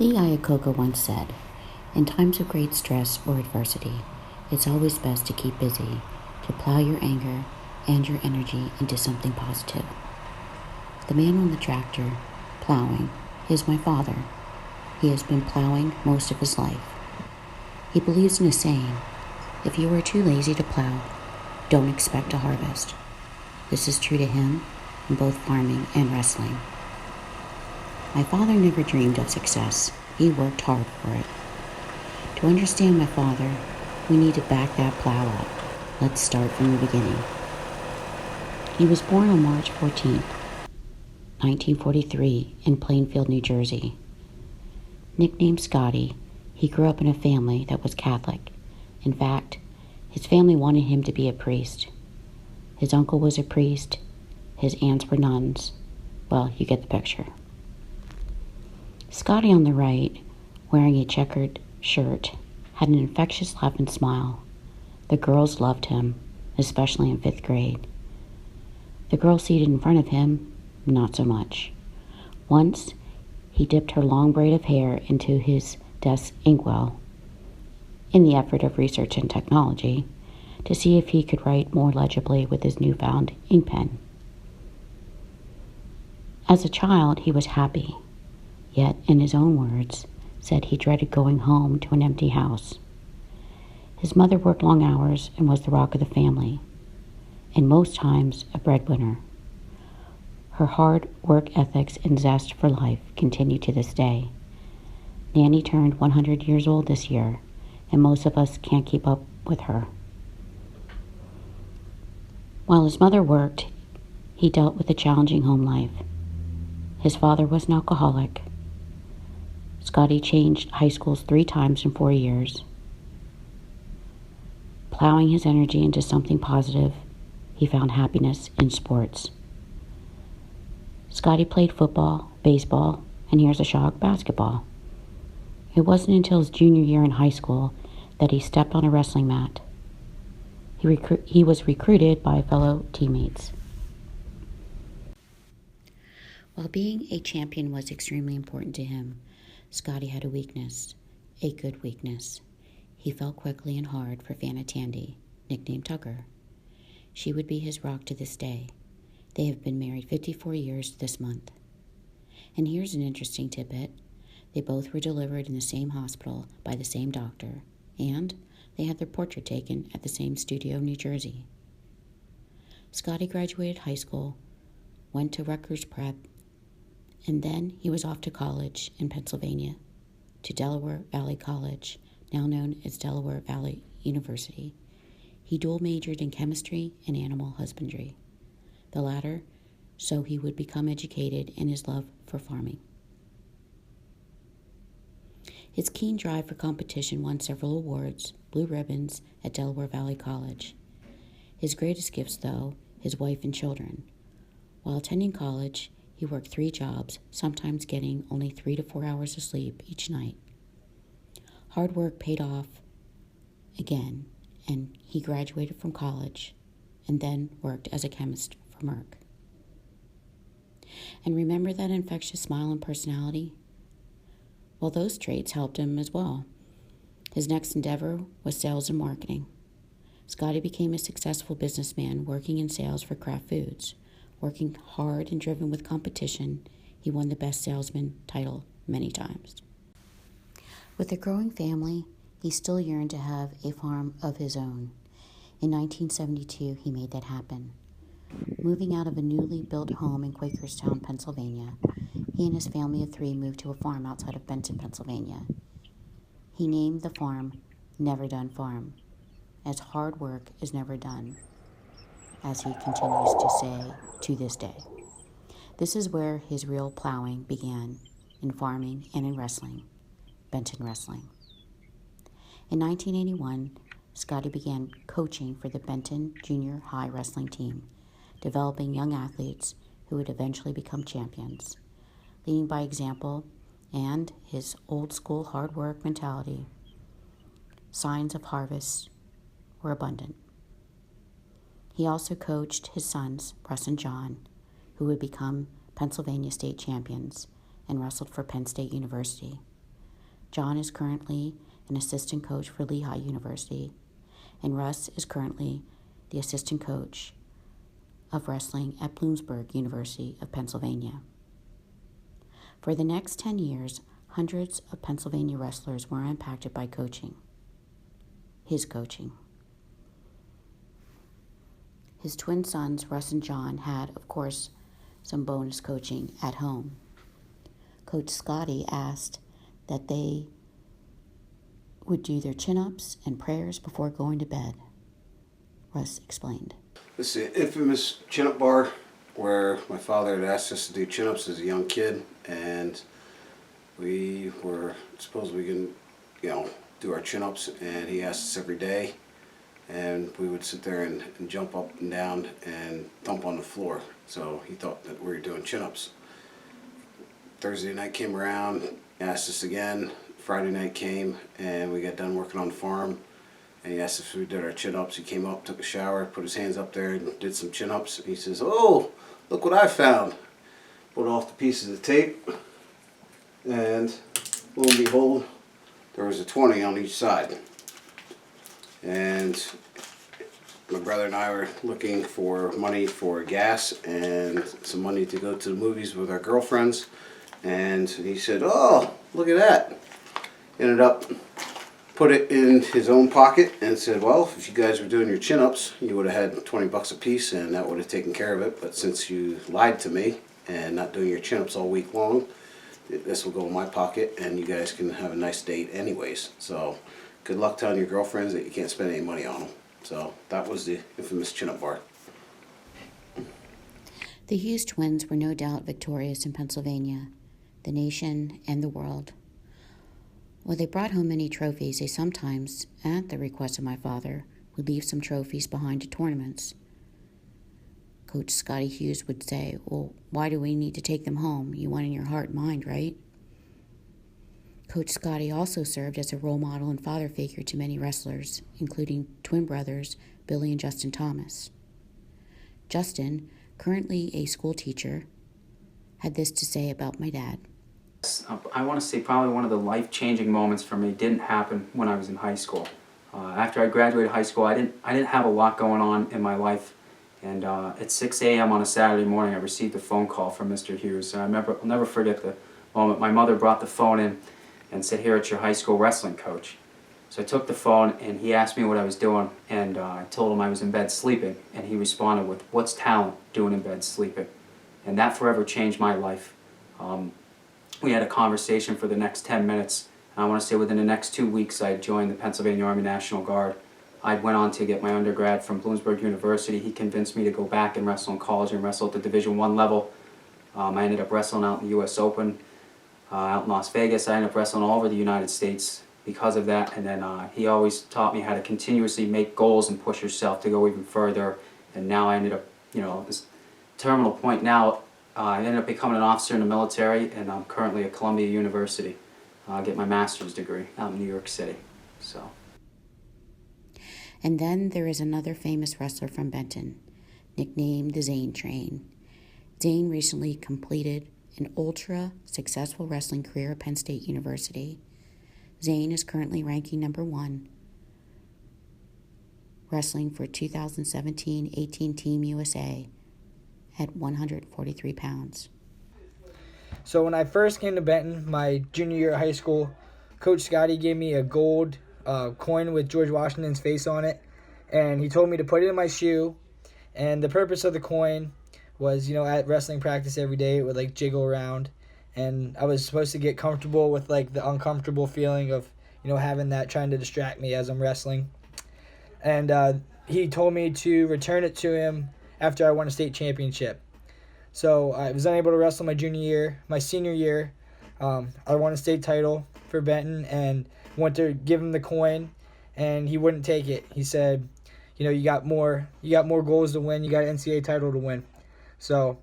Lee Iacocca once said, "In times of great stress or adversity, it's always best to keep busy, to plow your anger and your energy into something positive." The man on the tractor, plowing, is my father. He has been plowing most of his life. He believes in a saying, "If you are too lazy to plow, don't expect a harvest." This is true to him in both farming and wrestling. My father never dreamed of success. He worked hard for it. To understand my father, we need to back that plow up. Let's start from the beginning. He was born on March 14th, 1943, in Plainfield, New Jersey. Nicknamed Scotty, he grew up in a family that was Catholic. In fact, his family wanted him to be a priest. His uncle was a priest. His aunts were nuns. Well, you get the picture. Scotty on the right, wearing a checkered shirt, had an infectious laugh and smile. The girls loved him, especially in 5th grade. The girl seated in front of him, not so much. Once, he dipped her long braid of hair into his desk inkwell, in the effort of research and technology, to see if he could write more legibly with his newfound ink pen. As a child, he was happy, yet, in his own words, said he dreaded going home to an empty house. His mother worked long hours and was the rock of the family, and most times a breadwinner. Her hard work ethics and zest for life continue to this day. Nanny turned 100 years old this year, and most of us can't keep up with her. While his mother worked, he dealt with a challenging home life. His father was an alcoholic. Scotty changed high schools 3 times in 4 years. Plowing his energy into something positive, he found happiness in sports. Scotty played football, baseball, and here's a shock, basketball. It wasn't until his junior year in high school that he stepped on a wrestling mat. He was recruited by fellow teammates. While being a champion was extremely important to him, Scotty had a weakness, a good weakness. He fell quickly and hard for Vanna Tandy, nicknamed Tucker. She would be his rock to this day. They have been married 54 years this month. And here's an interesting tidbit. They both were delivered in the same hospital by the same doctor, and they had their portrait taken at the same studio in New Jersey. Scotty graduated high school, went to Rutgers Prep, and then he was off to college in Pennsylvania, to Delaware Valley College, now known as Delaware Valley University. He dual majored in chemistry and animal husbandry, the latter so he would become educated in his love for farming. His keen drive for competition won several awards, blue ribbons at Delaware Valley College. His greatest gifts, though, his wife and children. While attending college, he worked 3 jobs, sometimes getting only 3 to 4 hours of sleep each night. Hard work paid off again, and he graduated from college and then worked as a chemist for Merck. And remember that infectious smile and personality? Well, those traits helped him as well. His next endeavor was sales and marketing. Scotty became a successful businessman working in sales for Kraft Foods. Working hard and driven with competition, he won the Best Salesman title many times. With a growing family, he still yearned to have a farm of his own. In 1972, he made that happen. Moving out of a newly built home in Quakerstown, Pennsylvania, he and his family of 3 moved to a farm outside of Benton, Pennsylvania. He named the farm Never Done Farm, as hard work is never done, as he continues to say to this day. This is where his real plowing began, in farming and in wrestling, Benton Wrestling. In 1981, Scotty began coaching for the Benton Junior High Wrestling team, developing young athletes who would eventually become champions. Leading by example and his old-school hard work mentality, signs of harvest were abundant. He also coached his sons, Russ and John, who would become Pennsylvania state champions and wrestled for Penn State University. John is currently an assistant coach for Lehigh University, and Russ is currently the assistant coach of wrestling at Bloomsburg University of Pennsylvania. For the next 10 years, hundreds of Pennsylvania wrestlers were impacted by his coaching. His twin sons, Russ and John, had, of course, some bonus coaching at home. Coach Scotty asked that they would do their chin-ups and prayers before going to bed. Russ explained. This is the infamous chin-up bar where my father had asked us to do chin-ups as a young kid, and we were supposed we can, do our chin-ups, and he asked us every day, and we would sit there and jump up and down and thump on the floor. So he thought that we were doing chin-ups. Thursday night came around, asked us again. Friday night came, and we got done working on the farm, and he asked if we did our chin-ups. He came up, took a shower, put his hands up there, and did some chin-ups. And he says, "Oh, look what I found." Pulled off the pieces of tape, and lo and behold, there was a 20 on each side. And my brother and I were looking for money for gas and some money to go to the movies with our girlfriends. And he said, "Oh, look at that." Ended up put it in his own pocket and said, "Well, if you guys were doing your chin-ups, you would have had 20 bucks a piece, and that would have taken care of it. But since you lied to me and not doing your chin-ups all week long, this will go in my pocket, and you guys can have a nice date anyways. So good luck telling your girlfriends that you can't spend any money on them." So that was the infamous chin-up bar. The Hughes twins were no doubt victorious in Pennsylvania, the nation, and the world. While they brought home many trophies, they sometimes, at the request of my father, would leave some trophies behind to tournaments. Coach Scotty Hughes would say, "Well, why do we need to take them home? You won in your heart and mind, right?" Coach Scotty also served as a role model and father figure to many wrestlers, including twin brothers Billy and Justin Thomas. Justin, currently a school teacher, had this to say about my dad. I want to say probably one of the life-changing moments for me didn't happen when I was in high school. After I graduated high school, I didn't have a lot going on in my life, and at 6 a.m. on a Saturday morning, I received a phone call from Mr. Hughes. And I'll never forget the moment. My mother brought the phone in and said, "Here, it's your high school wrestling coach." So I took the phone, and he asked me what I was doing, and I told him I was in bed sleeping, and he responded with, "What's talent doing in bed sleeping?" And that forever changed my life. We had a conversation for the next 10 minutes, and I want to say within the next 2 weeks I had joined the Pennsylvania Army National Guard. I went on to get my undergrad from Bloomsburg University. He convinced me to go back and wrestle in college and wrestle at the Division I level. I ended up wrestling out in the U.S. Open out in Las Vegas. I ended up wrestling all over the United States because of that, and then he always taught me how to continuously make goals and push yourself to go even further. And now I ended up, this terminal point now, I ended up becoming an officer in the military, and I'm currently at Columbia University. I get my master's degree out in New York City. So. And then there is another famous wrestler from Benton, nicknamed the Zane Train. Zane recently completed an ultra-successful wrestling career at Penn State University. Zane is currently ranking number 1, wrestling for 2017-18 Team USA at 143 pounds. So when I first came to Benton, my junior year of high school, Coach Scotty gave me a gold coin with George Washington's face on it, and he told me to put it in my shoe. And the purpose of the coin was, at wrestling practice every day, it would jiggle around, and I was supposed to get comfortable with the uncomfortable feeling of having that trying to distract me as I'm wrestling. And he told me to return it to him after I won a state championship. So I was unable to wrestle my junior year. My senior year, I won a state title for Benton and went to give him the coin, and he wouldn't take it. He said, you got more goals to win. You got an NCAA title to win. So,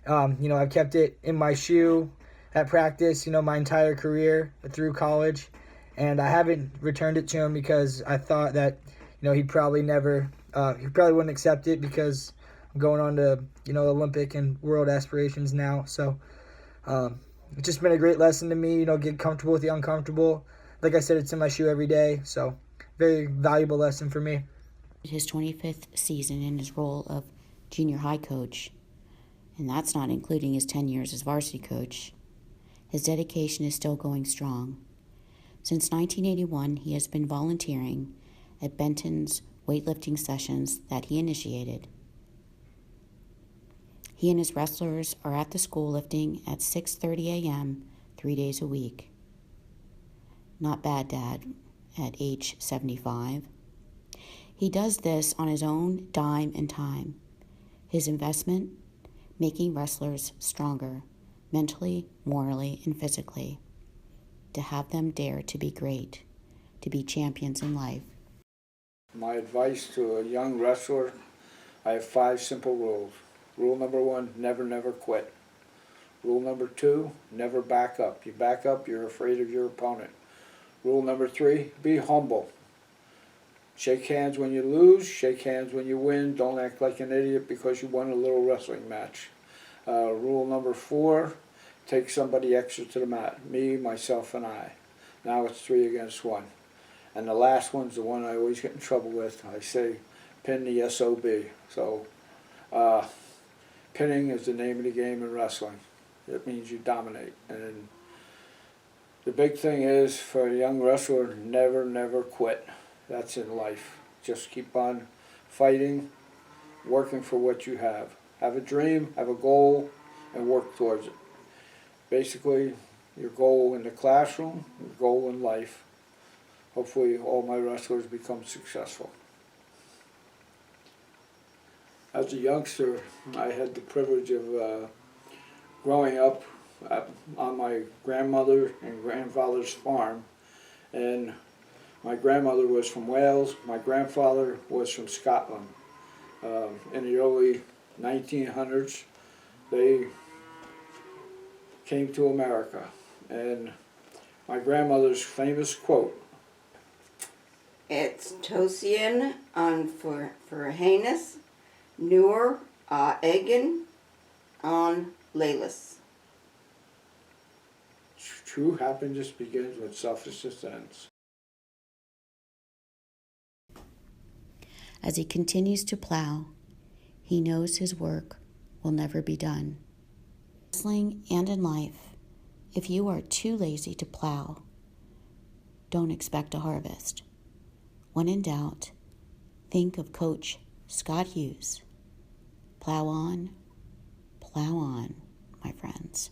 I've kept it in my shoe at practice, my entire career through college, and I haven't returned it to him because I thought that, he probably wouldn't accept it because I'm going on to, Olympic and world aspirations now. So, it's just been a great lesson to me, get comfortable with the uncomfortable. Like I said, it's in my shoe every day, so very valuable lesson for me. His 25th season in his role of junior high coach, and that's not including his 10 years as varsity coach. His dedication is still going strong. Since 1981, he has been volunteering at Benton's weightlifting sessions that he initiated. He and his wrestlers are at the school lifting at 6:30 a.m. 3 days a week. Not bad, Dad, at age 75. He does this on his own dime and time. His investment, making wrestlers stronger, mentally, morally, and physically, to have them dare to be great, to be champions in life. My advice to a young wrestler, I have 5 simple rules. Rule number 1, never quit. Rule number 2, never back up. You back up, you're afraid of your opponent. Rule number 3, be humble. Shake hands when you lose, shake hands when you win. Don't act like an idiot because you won a little wrestling match. Rule number 4, take somebody extra to the mat. Me, myself, and I. Now it's 3 against 1. And the last one's the one I always get in trouble with. I say, pin the SOB. So, pinning is the name of the game in wrestling. It means you dominate. And the big thing is, for a young wrestler, never quit. That's in life. Just keep on fighting, working for what you have. Have a dream, have a goal, and work towards it. Basically, your goal in the classroom, your goal in life. Hopefully all my wrestlers become successful. As a youngster, I had the privilege of growing up on my grandmother and grandfather's farm. And my grandmother was from Wales, my grandfather was from Scotland. In the early 1900s, they came to America. And my grandmother's famous quote, "It's Tosian on Verhanus, Nur Egen on Lalis." true happiness begins with selfishness ends. As he continues to plow, he knows his work will never be done. Wrestling and in life, if you are too lazy to plow, don't expect a harvest. When in doubt, think of Coach Scott Hughes. Plow on, my friends.